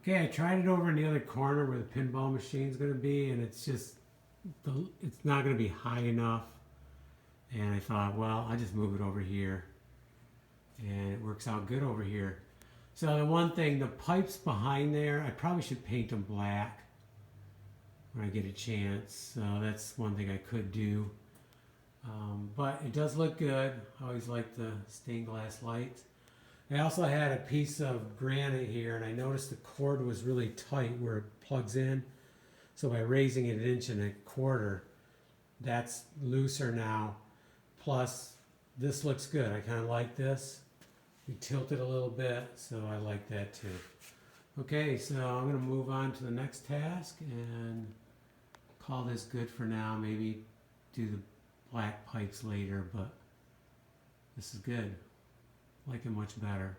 Okay, I tried it over in the other corner where the pinball machine's going to be, and it's just, it's not going to be high enough. And I thought, well, I'll just move it over here. And it works out good over here. So the one thing, the pipes behind there, I probably should paint them black when I get a chance. So that's one thing I could do. But it does look good. I always like the stained glass lights. I also had a piece of granite here, and I noticed the cord was really tight where it plugs in. So by raising it 1.25 inches, that's looser now. Plus, this looks good. I kind of like this. We tilt it a little bit, so I like that too. Okay, so I'm going to move on to the next task and call this good for now. Maybe do the black pipes later, but this is good. I like it much better.